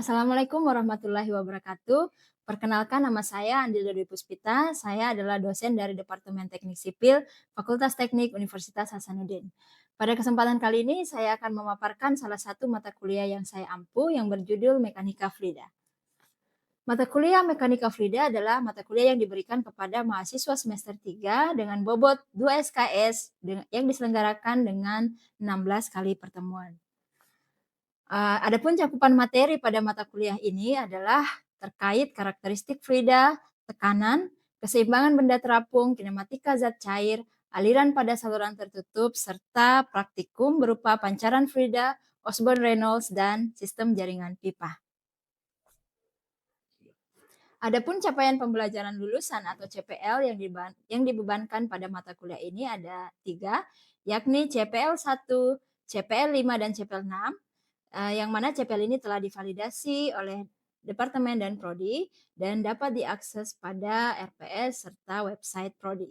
Assalamualaikum warahmatullahi wabarakatuh. Perkenalkan nama saya Andila Dwi Puspita. Saya adalah dosen dari Departemen Teknik Sipil Fakultas Teknik Universitas Hasanuddin. Pada kesempatan kali ini saya akan memaparkan salah satu mata kuliah yang saya ampu yang berjudul Mekanika Fluida. Mata kuliah Mekanika Fluida adalah mata kuliah yang diberikan kepada mahasiswa semester 3 dengan bobot 2 SKS yang diselenggarakan dengan 16 kali pertemuan. Adapun cakupan materi pada mata kuliah ini adalah terkait karakteristik fluida, tekanan, keseimbangan benda terapung, kinematika zat cair, aliran pada saluran tertutup, serta praktikum berupa pancaran fluida, Osborne-Reynolds, dan sistem jaringan pipa. Adapun capaian pembelajaran lulusan atau CPL yang dibebankan pada mata kuliah ini ada 3, yakni CPL 1, CPL 5, dan CPL 6. Yang mana CPL ini telah divalidasi oleh Departemen dan Prodi dan dapat diakses pada RPS serta website Prodi.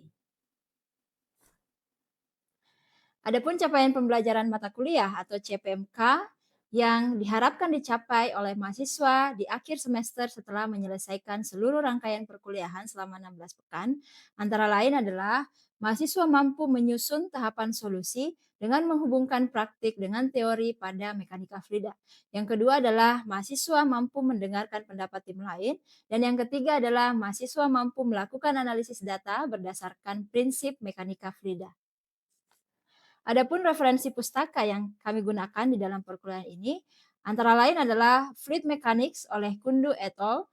Adapun capaian pembelajaran mata kuliah atau CPMK yang diharapkan dicapai oleh mahasiswa di akhir semester setelah menyelesaikan seluruh rangkaian perkuliahan selama 16 pekan, antara lain adalah mahasiswa mampu menyusun tahapan solusi dengan menghubungkan praktik dengan teori pada mekanika fluida. Yang kedua adalah mahasiswa mampu mendengarkan pendapat tim lain. Dan yang ketiga adalah mahasiswa mampu melakukan analisis data berdasarkan prinsip mekanika fluida. Adapun referensi pustaka yang kami gunakan di dalam perkuliahan ini, antara lain adalah Fluid Mechanics oleh Kundu et al.,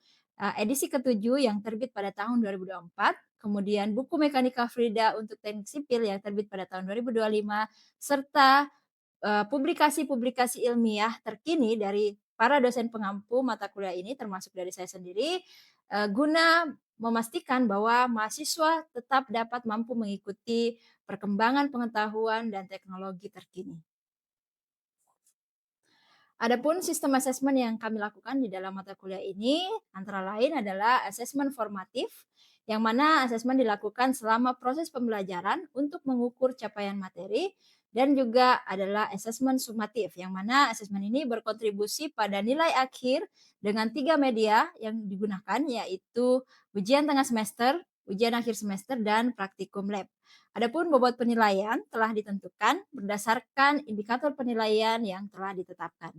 edisi ke-7 yang terbit pada tahun 2024, kemudian buku Mekanika Fluida untuk teknik sipil yang terbit pada tahun 2025, serta publikasi-publikasi ilmiah terkini dari para dosen pengampu mata kuliah ini, termasuk dari saya sendiri, guna memastikan bahwa mahasiswa tetap dapat mampu mengikuti perkembangan pengetahuan dan teknologi terkini. Adapun sistem asesmen yang kami lakukan di dalam mata kuliah ini antara lain adalah asesmen formatif, yang mana asesmen dilakukan selama proses pembelajaran untuk mengukur capaian materi, dan juga adalah asesmen sumatif, yang mana asesmen ini berkontribusi pada nilai akhir dengan 3 media yang digunakan, yaitu ujian tengah semester, ujian akhir semester, dan praktikum lab. Adapun bobot penilaian telah ditentukan berdasarkan indikator penilaian yang telah ditetapkan.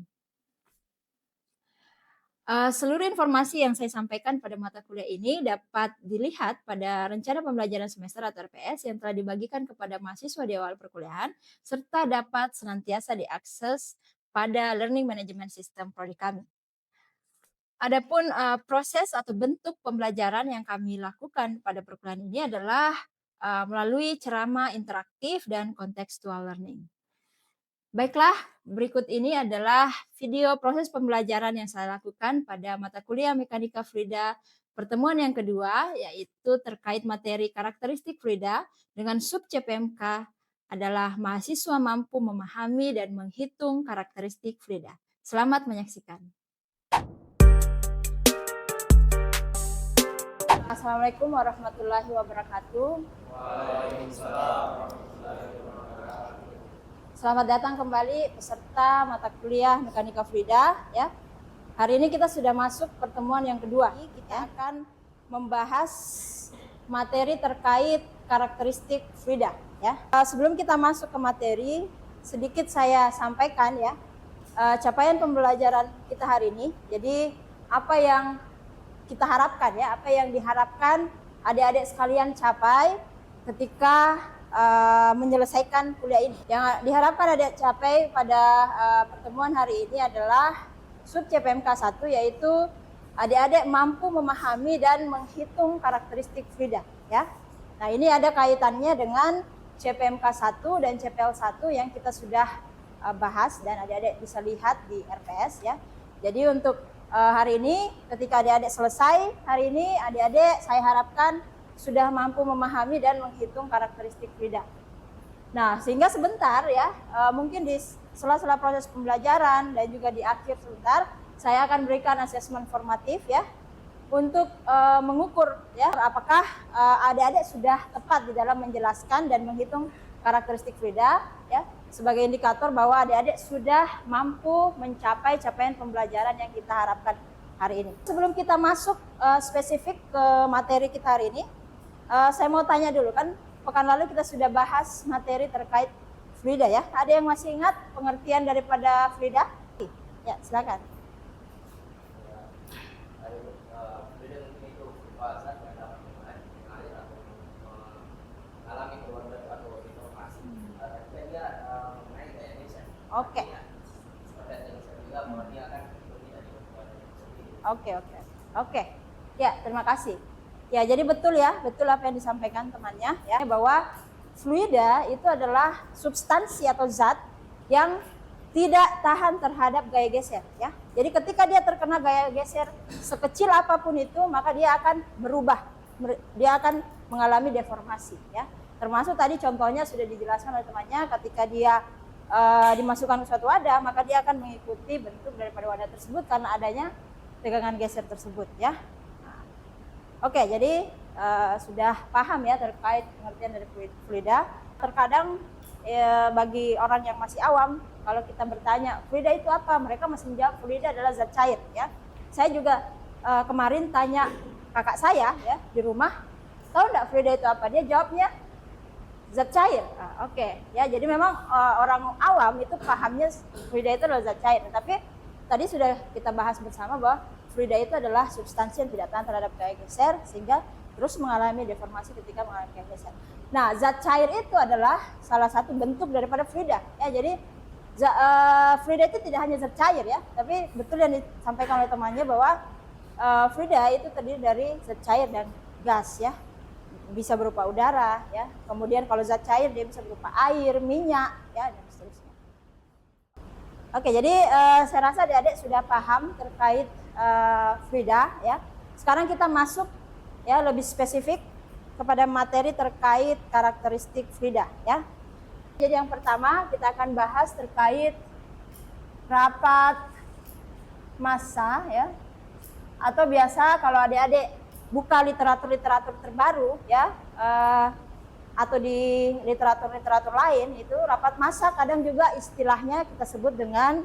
Seluruh informasi yang saya sampaikan pada mata kuliah ini dapat dilihat pada rencana pembelajaran semester atau RPS yang telah dibagikan kepada mahasiswa di awal perkuliahan, serta dapat senantiasa diakses pada Learning Management System prodi kami. Adapun proses atau bentuk pembelajaran yang kami lakukan pada perkuliahan ini adalah melalui ceramah interaktif dan contextual learning. Baiklah, berikut ini adalah video proses pembelajaran yang saya lakukan pada mata kuliah Mekanika Fluida pertemuan yang kedua, yaitu terkait materi karakteristik fluida dengan sub CPMK adalah mahasiswa mampu memahami dan menghitung karakteristik fluida. Selamat menyaksikan. Assalamualaikum warahmatullahi wabarakatuh. Waalaikumsalam. Selamat datang kembali peserta mata kuliah Mekanika Fluida ya. Hari ini kita sudah masuk pertemuan yang kedua. Kita akan membahas materi terkait karakteristik fluida ya. Sebelum kita masuk ke materi, sedikit saya sampaikan ya capaian pembelajaran kita hari ini. Jadi apa yang kita harapkan ya, apa yang diharapkan adik-adik sekalian capai ketika menyelesaikan kuliah ini. Yang diharapkan adik capai pada pertemuan hari ini adalah sub CPMK 1, yaitu adik-adik mampu memahami dan menghitung karakteristik fluida ya. Nah, ini ada kaitannya dengan CPMK 1 dan CPL 1 yang kita sudah bahas dan adik-adik bisa lihat di RPS ya. Jadi untuk hari ini ketika adik-adik selesai hari ini, adik-adik saya harapkan sudah mampu memahami dan menghitung karakteristik fluida. Nah, sehingga sebentar ya, mungkin di sela-sela proses pembelajaran dan juga di akhir sebentar, saya akan berikan asesmen formatif ya, untuk mengukur ya, apakah adik-adik sudah tepat di dalam menjelaskan dan menghitung karakteristik fluida ya. sebagai indikator bahwa adik-adik sudah mampu mencapai capaian pembelajaran yang kita harapkan hari ini. Sebelum kita masuk spesifik ke materi kita hari ini, saya mau tanya dulu, kan pekan lalu kita sudah bahas materi terkait fluida ya. Ada yang masih ingat pengertian daripada fluida? Ya, silakan. Oke. Oke. Ya, terima kasih. Ya, jadi betul ya, betul apa yang disampaikan temannya ya, bahwa fluida itu adalah substansi atau zat yang tidak tahan terhadap gaya geser ya. Jadi ketika dia terkena gaya geser sekecil apapun itu, maka dia akan berubah. Dia akan mengalami deformasi ya. Termasuk tadi contohnya sudah dijelaskan oleh temannya, ketika dia dimasukkan ke suatu wadah, maka dia akan mengikuti bentuk daripada wadah tersebut karena adanya tegangan geser tersebut ya. Oke, jadi sudah paham ya terkait pengertian dari fluida. Terkadang bagi orang yang masih awam, kalau kita bertanya fluida itu apa, mereka masih menjawab fluida adalah zat cair ya. Saya juga kemarin tanya kakak saya ya di rumah, tahu nggak fluida itu apa? Dia jawabnya zat cair. Oke. Ya, jadi memang orang awam itu pahamnya fluida itu adalah zat cair. Tapi tadi sudah kita bahas bersama bahwa fluida itu adalah substansi yang tidak tahan terhadap gaya geser sehingga terus mengalami deformasi ketika mengalami gaya geser. Nah, zat cair itu adalah salah satu bentuk daripada fluida. Ya, jadi fluida itu tidak hanya zat cair ya, tapi betul yang disampaikan oleh temannya bahwa fluida itu terdiri dari zat cair dan gas ya. Bisa berupa udara ya. Kemudian kalau zat cair dia bisa berupa air, minyak ya, dan seterusnya. Oke, jadi saya rasa adik-adik sudah paham terkait fluida ya. Sekarang kita masuk ya lebih spesifik kepada materi terkait karakteristik fluida ya. Jadi yang pertama kita akan bahas terkait rapat massa ya. Atau biasa kalau adik-adik buka literatur terbaru ya, atau di literatur lain itu rapat massa kadang juga istilahnya kita sebut dengan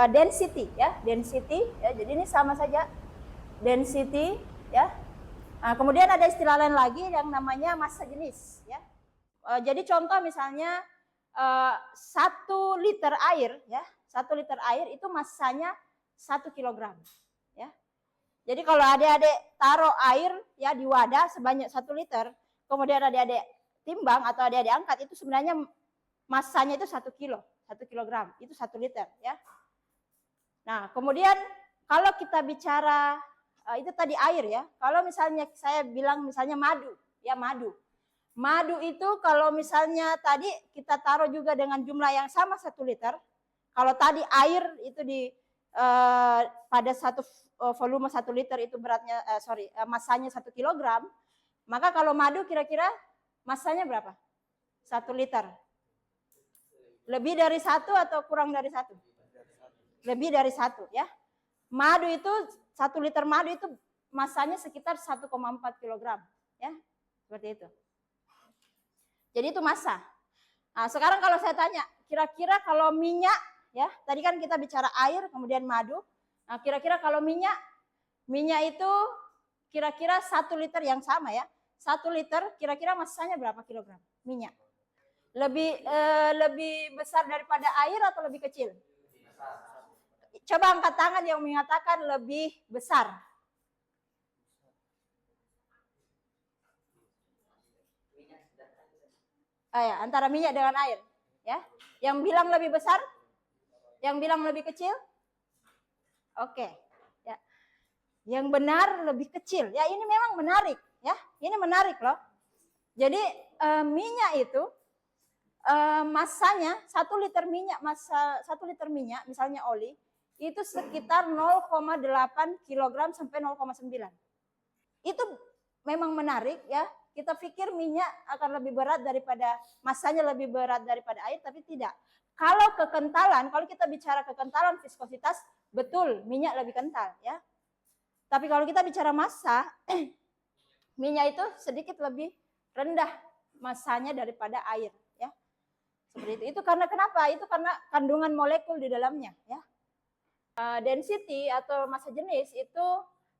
density ya, density ya. Jadi ini sama saja density ya. Nah, kemudian ada istilah lain lagi yang namanya massa jenis ya. Jadi contoh misalnya 1 liter air ya, 1 liter air itu massanya 1 kilogram ya. Jadi kalau adik-adik taruh air ya di wadah sebanyak 1 liter, kemudian adik-adik timbang atau adik-adik angkat, itu sebenarnya massanya itu 1 kilo, 1 kilogram, itu 1 liter ya. Nah, kemudian kalau kita bicara itu tadi air ya. Kalau misalnya saya bilang misalnya madu, ya madu. Madu itu kalau misalnya tadi kita taruh juga dengan jumlah yang sama 1 liter, kalau tadi air itu pada satu volume 1 liter itu beratnya massanya 1 kilogram, maka kalau madu kira-kira massanya berapa? 1 liter. Lebih dari 1 atau kurang dari 1? Lebih dari 1 ya. Madu itu 1 liter madu itu massanya sekitar 1,4 kilogram ya. Seperti itu. Jadi itu massa. Nah, sekarang kalau saya tanya, kira-kira kalau minyak ya, tadi kan kita bicara air kemudian madu. Nah, kira-kira kalau minyak itu kira-kira 1 liter yang sama ya. 1 liter kira-kira massanya berapa kilogram minyak? Lebih besar daripada air atau lebih kecil? Coba angkat tangan yang mengatakan lebih besar. Ya, antara minyak dengan air ya. Yang bilang lebih besar? Yang bilang lebih kecil? Oke, ya. Yang benar lebih kecil. Ya, ini memang menarik, ya. Ini menarik loh. Jadi minyak itu massanya 1 liter minyak, massa 1 liter minyak misalnya oli itu sekitar 0,8 kg sampai 0,9. Itu memang menarik ya. Kita pikir minyak akan lebih berat daripada, massanya lebih berat daripada air, tapi tidak. Kalau kekentalan, kalau kita bicara kekentalan viskositas, betul minyak lebih kental ya. Tapi kalau kita bicara massa, minyak itu sedikit lebih rendah massanya daripada air ya. Seperti itu. Itu karena kenapa? Itu karena kandungan molekul di dalamnya, ya. Density atau massa jenis itu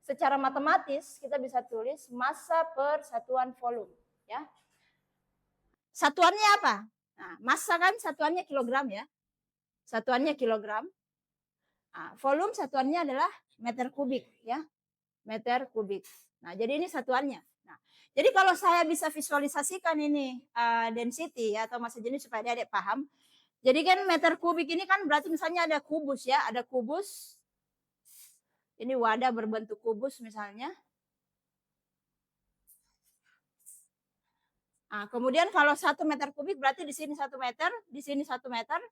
secara matematis kita bisa tulis massa per satuan volume, ya. Satuannya apa? Nah, massa kan satuannya kilogram, ya. Satuannya kilogram. Nah, volume satuannya adalah meter kubik, ya. Meter kubik. Nah, jadi ini satuannya. Nah, jadi kalau saya bisa visualisasikan ini density atau massa jenis supaya adik paham. Jadi kan meter kubik ini kan berarti misalnya ada kubus, ya, ada kubus. Ini wadah berbentuk kubus misalnya. Nah, kemudian kalau 1 meter kubik berarti di sini 1 meter, di sini 1 meter,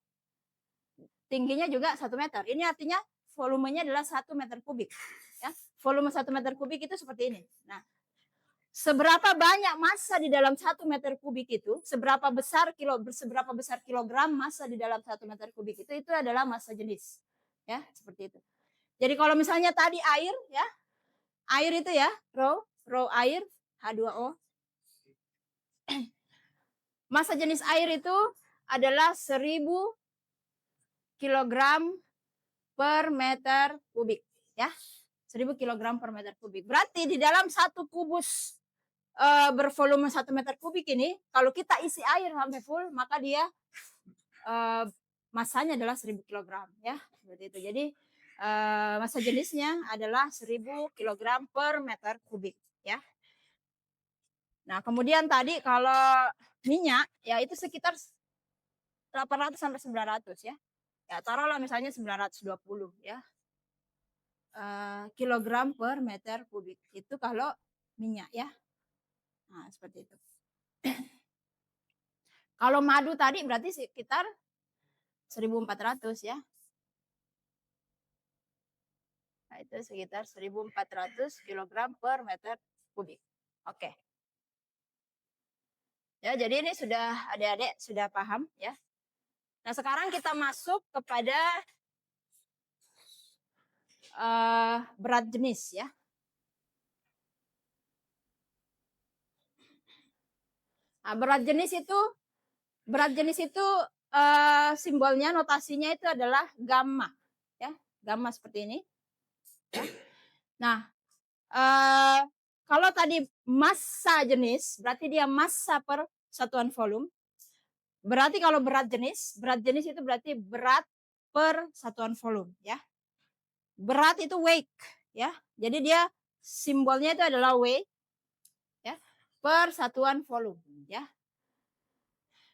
tingginya juga 1 meter. Ini artinya volumenya adalah 1 meter kubik. Ya, volume 1 meter kubik itu seperti ini. Nah, seberapa banyak massa di dalam 1 meter kubik itu, seberapa besar kilogram massa di dalam 1 meter kubik itu adalah massa jenis. Ya, seperti itu. Jadi kalau misalnya tadi air, ya, air itu ya, rho air H2O. Massa jenis air itu adalah 1000 kilogram per meter kubik, ya. 1000 kilogram per meter kubik. Berarti di dalam 1 kubus bervolume 1 meter kubik ini, kalau kita isi air sampai full, maka dia massanya adalah 1000 kilogram, ya. Seperti itu. Jadi massa jenisnya adalah 1000 kilogram per meter kubik, ya. Nah, kemudian tadi kalau minyak, ya itu sekitar 800 sampai 900, ya. Ya, taruhlah misalnya 920, ya. Kilogram per meter kubik. Itu kalau minyak, ya. Nah, seperti itu. Kalau madu tadi berarti sekitar 1400, ya. Nah, itu sekitar 1400 kilogram per meter kubik. Oke. Ya, jadi ini sudah adik-adik sudah paham, ya. Nah, sekarang kita masuk kepada berat jenis, ya. Nah, berat jenis itu simbolnya, notasinya itu adalah gamma, ya, gamma seperti ini. Ya. Nah, kalau tadi massa jenis, berarti dia massa per satuan volume. Berarti kalau berat jenis itu berarti berat per satuan volume, ya. Berat itu weight, ya. Jadi dia simbolnya itu adalah weight, ya, per satuan volume, ya.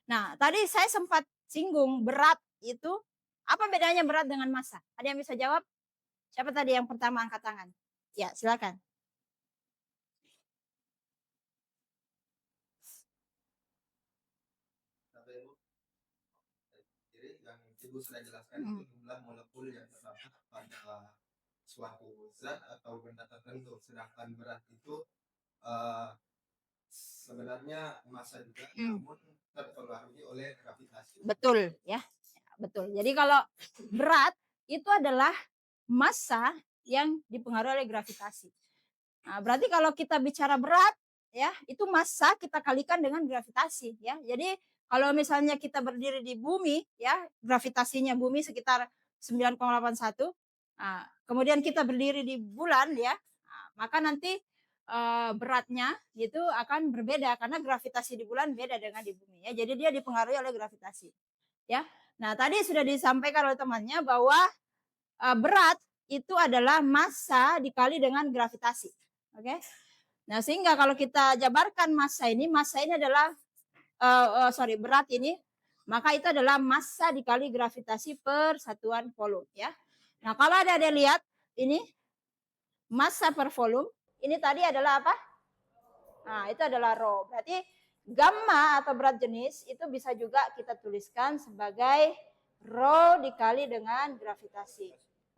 Nah, tadi saya sempat singgung berat itu, apa bedanya berat dengan massa? Ada yang bisa jawab? Siapa tadi yang pertama angkat tangan? Ya, silakan. Jadi yang Ibu sudah jelaskan itu jumlah molekul yang terdapat pada suatu zat atau benda tertentu. Sedangkan berat itu sebenarnya massa juga, namun terpengaruhi oleh gravitasi. Betul, ya. Betul. Jadi kalau berat itu adalah massa yang dipengaruhi oleh gravitasi. Nah, berarti kalau kita bicara berat, ya, itu massa kita kalikan dengan gravitasi, ya. Jadi kalau misalnya kita berdiri di bumi, ya, gravitasinya bumi sekitar 9,81. Nah, kemudian kita berdiri di bulan, ya, maka nanti beratnya itu akan berbeda karena gravitasi di bulan beda dengan di bumi, ya. Jadi dia dipengaruhi oleh gravitasi, ya. Nah, tadi sudah disampaikan oleh temannya bahwa berat itu adalah massa dikali dengan gravitasi. Oke. Nah, sehingga kalau kita jabarkan massa ini adalah berat ini, maka itu adalah massa dikali gravitasi per satuan volume, ya. Nah, kalau ada lihat ini massa per volume, ini tadi adalah apa? Nah, itu adalah rho. Berarti gamma atau berat jenis itu bisa juga kita tuliskan sebagai rho dikali dengan gravitasi.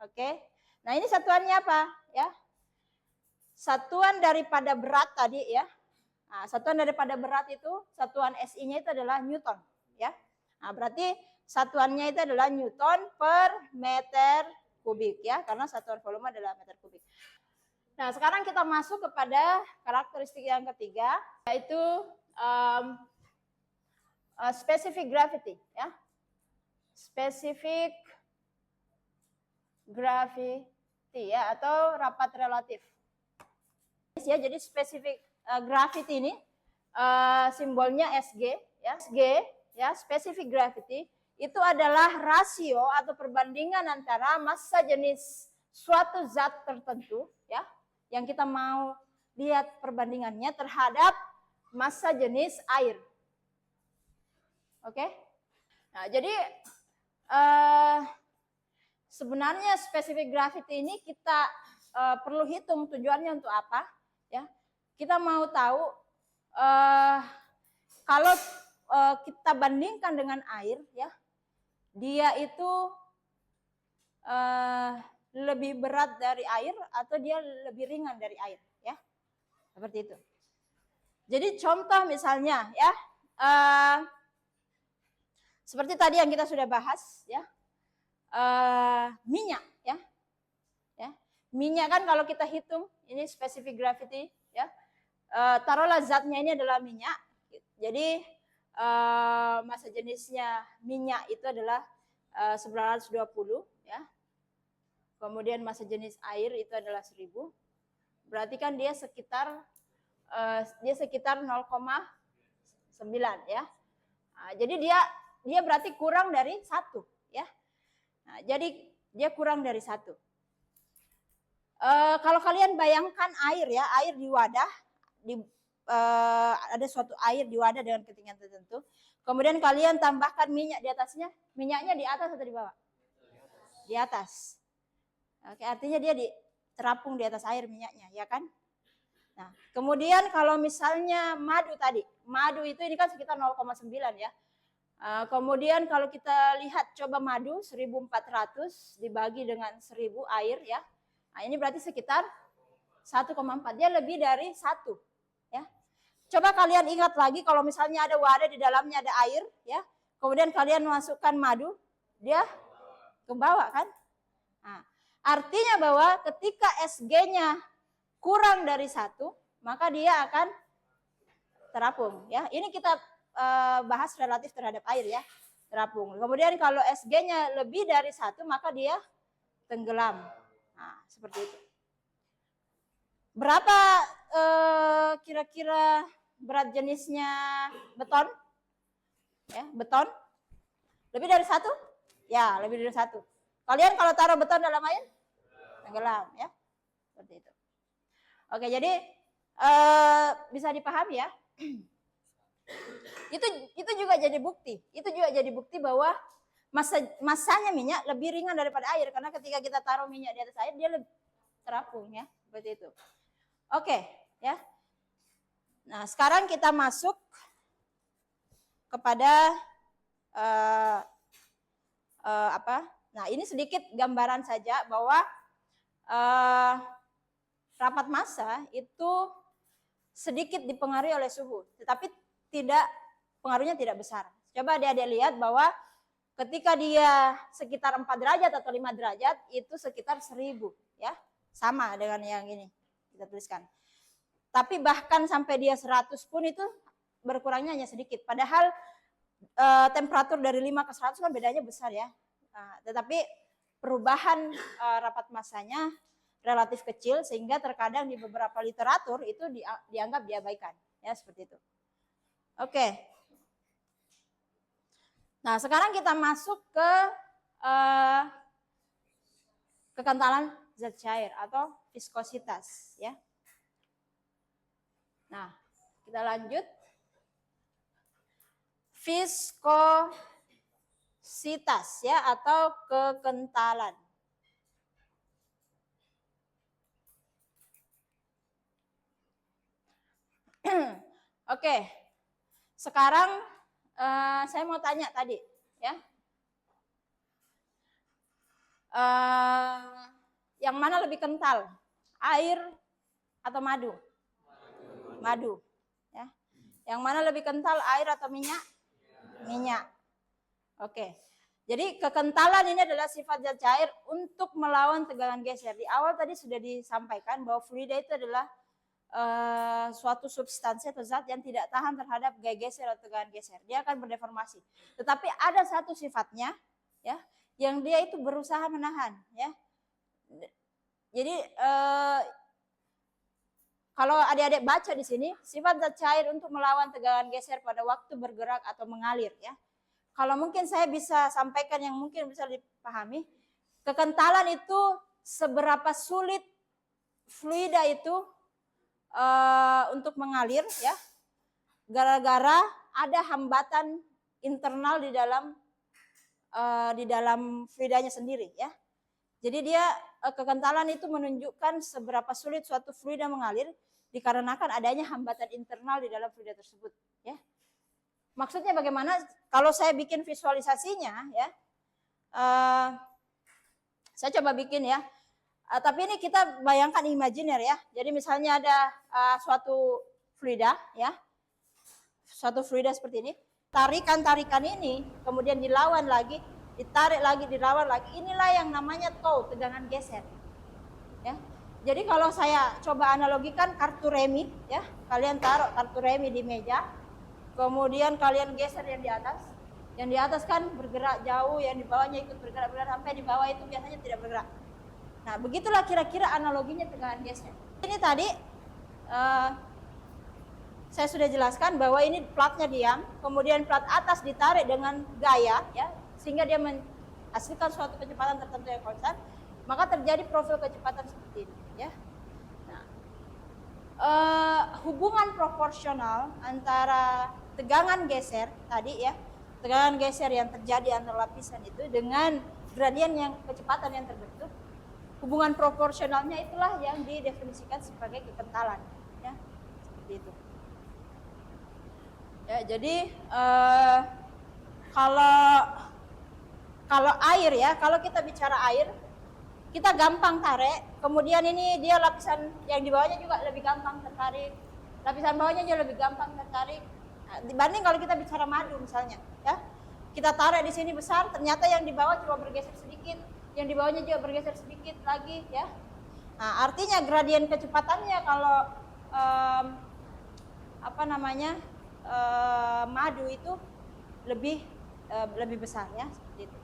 Oke. Nah, ini satuannya apa, ya? Satuan daripada berat tadi, ya. Nah, satuan daripada berat itu, satuan SI-nya itu adalah Newton, ya. Nah, berarti satuannya itu adalah Newton per meter kubik, ya, karena satuan volume adalah meter kubik. Nah, sekarang kita masuk kepada karakteristik yang ketiga, yaitu specific gravity, ya. Specific gravity, ya, atau rapat relatif. Ya, jadi specific gravity ini simbolnya Sg, ya. Sg, ya, specific gravity itu adalah rasio atau perbandingan antara massa jenis suatu zat tertentu, ya, yang kita mau lihat perbandingannya terhadap massa jenis air. Oke? Nah, jadi sebenarnya specific gravity ini kita perlu hitung tujuannya untuk apa, ya. Kita mau tahu kalau kita bandingkan dengan air, ya, dia itu lebih berat dari air atau dia lebih ringan dari air, ya, seperti itu. Jadi contoh misalnya, ya, seperti tadi yang kita sudah bahas, ya, minyak, ya, minyak kan kalau kita hitung ini specific gravity, ya, taruhlah zatnya ini adalah minyak, jadi massa jenisnya minyak itu adalah 920, ya, kemudian massa jenis air itu adalah 1000, berarti kan dia sekitar 0,9, ya. Nah, jadi dia berarti kurang dari 1, ya. Nah, jadi dia kurang dari 1. Kalau kalian bayangkan air, ya, air di wadah, ada suatu air di wadah dengan ketinggian tertentu, kemudian kalian tambahkan minyak di atasnya, minyaknya di atas atau di bawah? Di atas. Oke, artinya dia terapung di atas air minyaknya, ya kan? Nah, kemudian kalau misalnya madu tadi, madu itu ini kan sekitar 0,9, ya. Kemudian kalau kita lihat coba madu 1400 dibagi dengan 1000 air, ya. Nah, ini berarti sekitar 1,4. Dia lebih dari 1, ya. Coba kalian ingat lagi kalau misalnya ada wadah di dalamnya ada air, ya. Kemudian kalian masukkan madu, dia ke bawah kan? Nah, artinya bahwa ketika Sg-nya kurang dari 1, maka dia akan terapung, ya. Ini kita bahas relatif terhadap air, ya, terapung. Kemudian kalau Sg-nya lebih dari 1, maka dia tenggelam. Nah, seperti itu. Berapa kira-kira berat jenisnya beton? Ya, beton. Lebih dari 1? Ya, lebih dari 1. Kalian kalau taruh beton dalam air? Tenggelam, ya. Seperti itu. Oke, jadi bisa dipahami, ya. Itu juga jadi bukti. Itu juga jadi bukti bahwa massanya minyak lebih ringan daripada air, karena ketika kita taruh minyak di atas air dia lebih terapung, ya, seperti itu. Oke, ya. Nah, sekarang kita masuk kepada apa? Nah, ini sedikit gambaran saja bahwa rapat massa itu sedikit dipengaruhi oleh suhu, tetapi pengaruhnya tidak besar. Coba adik-adik lihat bahwa ketika dia sekitar 4 derajat atau 5 derajat itu sekitar 1000, ya. Sama dengan yang ini kita tuliskan. Tapi bahkan sampai dia 100 pun itu berkurangnya hanya sedikit. Padahal temperatur dari 5 ke 100 kan bedanya besar, ya. Nah, tetapi perubahan rapat massanya relatif kecil sehingga terkadang di beberapa literatur itu dianggap diabaikan, ya, seperti itu. Oke. Nah, sekarang kita masuk ke kekentalan zat cair atau viskositas, ya. Nah, kita lanjut. Viskositas, ya, atau kekentalan. Oke. Sekarang saya mau tanya tadi, ya. Yang mana lebih kental? Air atau madu? Madu, ya. Yang mana lebih kental, air atau minyak? Minyak. Oke. Jadi kekentalan ini adalah sifat zat cair untuk melawan tegangan geser. Di awal tadi sudah disampaikan bahwa fluida itu adalah suatu substansi atau zat yang tidak tahan terhadap gaya geser atau tegangan geser. Dia akan berdeformasi. Tetapi ada satu sifatnya ya yang dia itu berusaha menahan ya. Jadi kalau adik-adik baca di sini, sifat zat cair untuk melawan tegangan geser pada waktu bergerak atau mengalir ya. Kalau mungkin saya bisa sampaikan yang mungkin bisa dipahami, kekentalan itu seberapa sulit fluida itu untuk mengalir ya, gara-gara ada hambatan internal di dalam fluidanya sendiri ya. Jadi dia kekentalan itu menunjukkan seberapa sulit suatu fluida mengalir dikarenakan adanya hambatan internal di dalam fluida tersebut ya. Maksudnya bagaimana? Kalau saya bikin visualisasinya ya, saya coba bikin ya. Tapi ini kita bayangkan imajiner ya. Jadi misalnya ada suatu fluida ya, suatu fluida seperti ini. Tarikan-tarikan ini kemudian dilawan lagi, ditarik lagi, dilawan lagi. Inilah yang namanya tow, tegangan geser. Ya. Jadi kalau saya coba analogikan kartu remi ya, kalian taruh kartu remi di meja, kemudian kalian geser yang di atas. Yang di atas kan bergerak jauh, yang di bawahnya ikut bergerak sampai di bawah itu biasanya tidak bergerak. Nah, begitulah kira-kira analoginya tegangan geser. Ini tadi saya sudah jelaskan bahwa ini platnya diam, kemudian plat atas ditarik dengan gaya, ya, sehingga dia menghasilkan suatu kecepatan tertentu yang konstan, maka terjadi profil kecepatan seperti ini. Ya. Nah, hubungan proporsional antara tegangan geser tadi, ya, tegangan geser yang terjadi antara lapisan itu dengan gradien yang kecepatan yang terbentuk. Hubungan proporsionalnya itulah yang didefinisikan sebagai kekentalan, ya, seperti itu. Ya, jadi kalau air ya, kalau kita bicara air, kita gampang tarik. Kemudian ini dia lapisan yang di bawahnya juga lebih gampang tertarik, lapisan bawahnya juga lebih gampang tertarik. Nah, dibanding kalau kita bicara madu misalnya, ya, kita tarik di sini besar, ternyata yang di bawah cuma bergeser sedikit. Yang di bawahnya juga bergeser sedikit lagi ya. Nah, artinya gradien kecepatannya kalau madu itu lebih besar ya, seperti itu.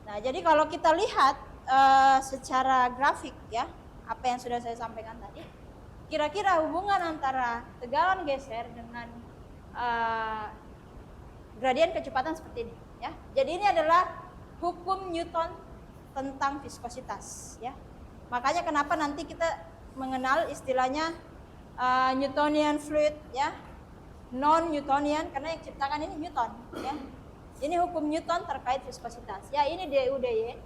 Nah, jadi kalau kita lihat secara grafik ya, apa yang sudah saya sampaikan tadi, kira-kira hubungan antara tegangan geser dengan gradien kecepatan seperti ini ya. Jadi ini adalah hukum Newton tentang viskositas ya. Makanya kenapa nanti kita mengenal istilahnya Newtonian fluid ya, non Newtonian, karena yang ciptakan ini Newton ya. Ini hukum Newton terkait viskositas ya. Ini DUDY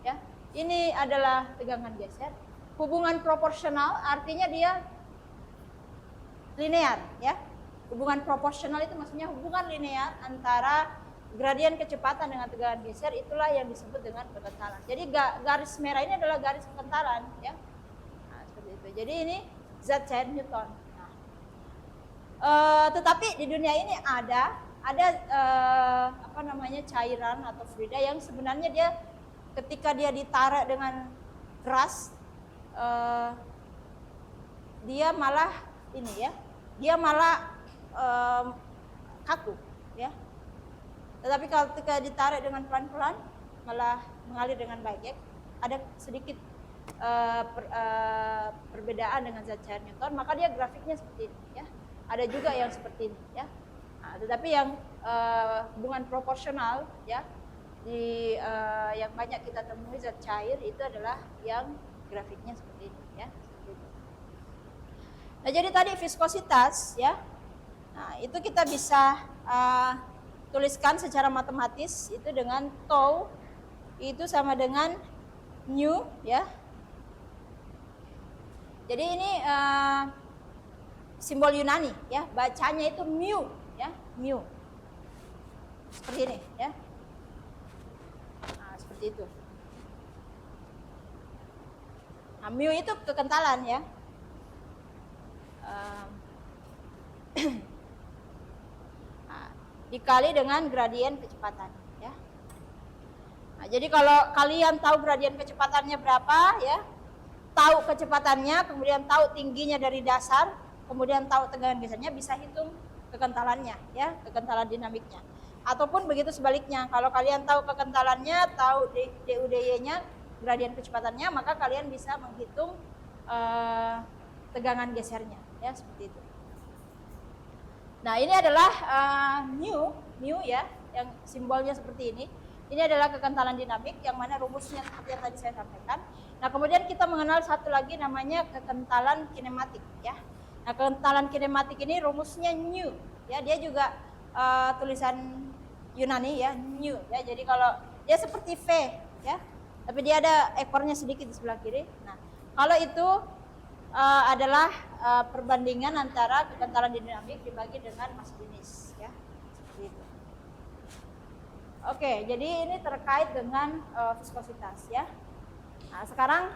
ya. Ini adalah tegangan geser. Hubungan proporsional artinya dia linear ya. Hubungan proporsional itu maksudnya hubungan linear antara gradien kecepatan dengan tegangan geser, itulah yang disebut dengan kekentalan. Jadi garis merah ini adalah garis kekentalan ya. Nah, seperti itu. Jadi ini zat cair Newton. Nah, tetapi di dunia ini ada cairan atau fluida yang sebenarnya dia ketika dia ditarik dengan keras, dia malah ini ya, dia malah kaku ya. Tetapi kalau ketika ditarik dengan pelan-pelan malah mengalir dengan baik ya. Ada sedikit perbedaan dengan zat cair Newton, maka dia grafiknya seperti ini ya. Ada juga yang seperti ini ya. Nah, tetapi yang hubungan proporsional ya, yang banyak kita temui zat cair itu adalah yang grafiknya seperti ini ya. Nah, jadi tadi viskositas ya. Nah, itu kita bisa tuliskan secara matematis itu dengan tau itu sama dengan nu ya. Jadi ini simbol Yunani ya, bacanya itu mu ya, mu. Seperti ini ya. Nah, seperti itu. Nah, mu itu kekentalan ya. Dikali dengan gradien kecepatan ya. Nah, jadi kalau kalian tahu gradien kecepatannya berapa ya, tahu kecepatannya, kemudian tahu tingginya dari dasar, kemudian tahu tegangan gesernya, bisa hitung kekentalannya, ya, kekentalan dinamiknya. Ataupun begitu sebaliknya, kalau kalian tahu kekentalannya, tahu DUDY-nya, gradien kecepatannya, maka kalian bisa menghitung tegangan gesernya, ya, seperti itu. Nah, ini adalah mu ya, yang simbolnya seperti ini. Ini adalah kekentalan dinamik, yang mana rumusnya seperti yang tadi saya sampaikan. Nah, kemudian kita mengenal satu lagi namanya kekentalan kinematik, ya. Nah, kekentalan kinematik ini rumusnya nu, ya, dia juga tulisan Yunani, ya, nu, ya. Jadi kalau dia seperti V, ya, tapi dia ada ekornya sedikit di sebelah kiri. Nah, kalau itu adalah perbandingan antara kekentalan dinamik dibagi dengan massa jenis, ya, seperti itu. Oke, jadi ini terkait dengan viskositas, ya. Nah, sekarang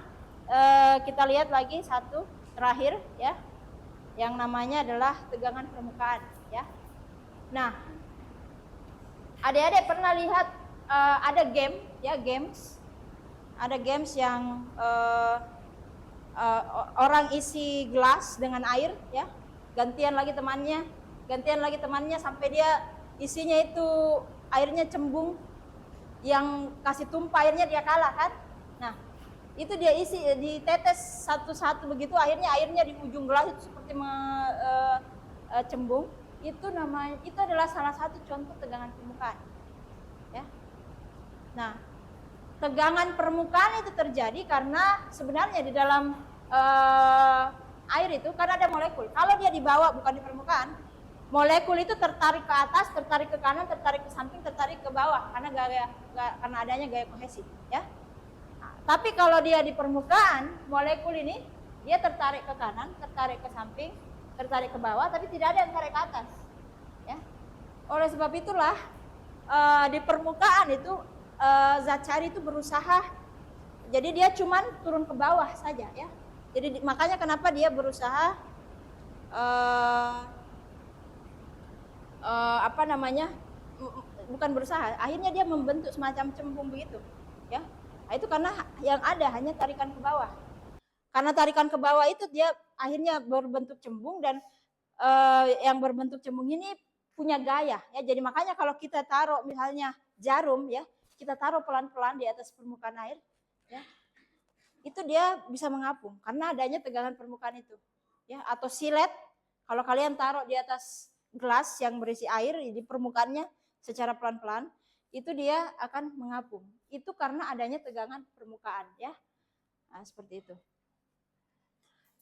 kita lihat lagi satu terakhir, ya, yang namanya adalah tegangan permukaan, ya. Nah, adik-adik pernah lihat ada game, ya, ada games yang orang isi gelas dengan air, ya, gantian lagi temannya sampai dia isinya itu airnya cembung, yang kasih tumpah airnya dia kalah kan. Nah, itu dia isi, ditetes satu-satu begitu, airnya di ujung gelas itu seperti cembung. Itu adalah salah satu contoh tegangan permukaan, ya. Nah, tegangan permukaan itu terjadi karena sebenarnya di dalam air itu kan ada molekul. Kalau dia di bawah bukan di permukaan, molekul itu tertarik ke atas, tertarik ke kanan, tertarik ke samping, tertarik ke bawah karena karena adanya gaya kohesi, ya. Nah, tapi kalau dia di permukaan, molekul ini dia tertarik ke kanan, tertarik ke samping, tertarik ke bawah, tapi tidak ada yang tarik ke atas, ya. Oleh sebab itulah di permukaan itu zat cair itu berusaha, jadi dia cuman turun ke bawah saja, ya. Jadi makanya kenapa dia berusaha bukan berusaha, akhirnya dia membentuk semacam cembung begitu, ya. Nah, itu karena yang ada hanya tarikan ke bawah. Karena tarikan ke bawah itu dia akhirnya berbentuk cembung, dan yang berbentuk cembung ini punya gaya, ya. Jadi makanya kalau kita taruh misalnya jarum, ya, kita taruh pelan-pelan di atas permukaan air, ya, itu dia bisa mengapung karena adanya tegangan permukaan itu, ya. Atau silet, kalau kalian taruh di atas gelas yang berisi air di permukaannya secara pelan-pelan, itu dia akan mengapung. Itu karena adanya tegangan permukaan, ya. Nah, seperti itu.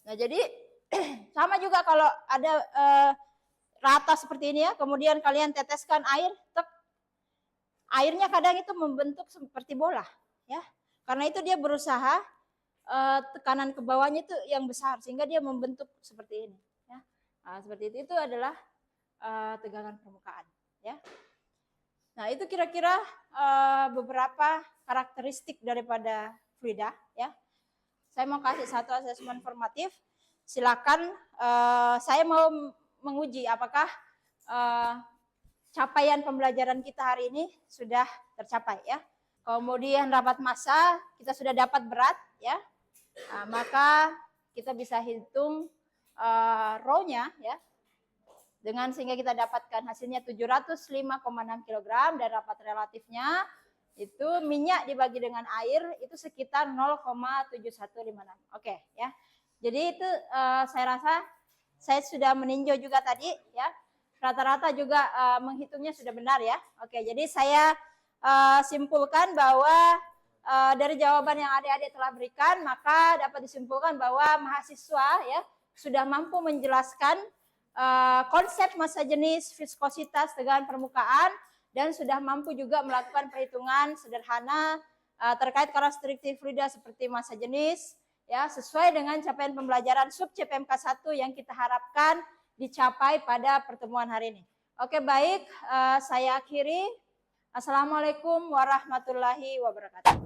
Nah, jadi sama juga kalau ada rata seperti ini, ya, kemudian kalian teteskan air, airnya kadang itu membentuk seperti bola, ya. Karena itu dia berusaha tekanan ke bawahnya itu yang besar sehingga dia membentuk seperti ini, ya. Nah, seperti itu adalah tegangan permukaan, ya. Nah, itu kira-kira beberapa karakteristik daripada fluida, ya. Saya mau kasih satu asesmen formatif. Silakan, saya mau menguji apakah capaian pembelajaran kita hari ini sudah tercapai, ya. Kemudian rapat massa kita sudah dapat berat, ya. Nah, maka kita bisa hitung rho-nya, ya. Sehingga kita dapatkan hasilnya 705,6 kg, dan rapat relatifnya itu minyak dibagi dengan air itu sekitar 0,7156. Oke, ya. Jadi itu saya rasa saya sudah meninjau juga tadi, ya. Rata-rata juga menghitungnya sudah benar, ya. Oke, jadi saya simpulkan bahwa dari jawaban yang adik-adik telah berikan, maka dapat disimpulkan bahwa mahasiswa, ya, sudah mampu menjelaskan konsep massa jenis, viskositas, tegangan permukaan, dan sudah mampu juga melakukan perhitungan sederhana terkait karakteristik fluida seperti massa jenis, ya, sesuai dengan capaian pembelajaran sub CPMK 1 yang kita harapkan dicapai pada pertemuan hari ini. Oke, baik, saya akhiri. Assalamualaikum warahmatullahi wabarakatuh.